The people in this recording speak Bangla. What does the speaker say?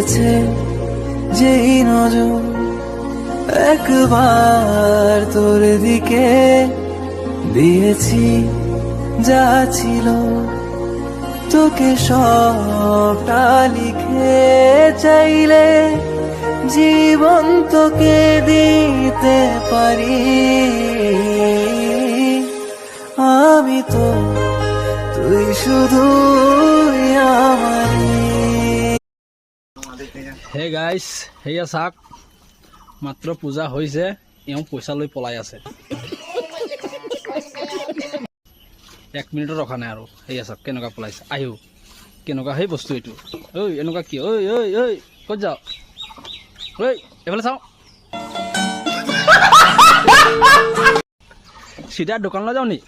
পড়েছে যেই নজর একবার তোর দিকে দিয়েছি যা ছিল তোকে সবটা লিখে চাইলে জীবন তোকে দিতে পারি আমি তো তুই শুধু আমারই। হে গাইস সেয়া চাওক মাত্ৰ পূজা হৈছে এওঁ পইচা লৈ পলাই আছে 1 মিনিটত ৰখা নাই আৰু সেয়া চাওক কেনেকুৱা পলাইছে আহিও কেনেকুৱা সেই বস্তু এইটো ঐ এনেকুৱা কি ঐ ঐ ঐ ক'ত যাওঁ ঐ এইফালে চাওঁ চিধা দোকানলৈ যাওঁ নি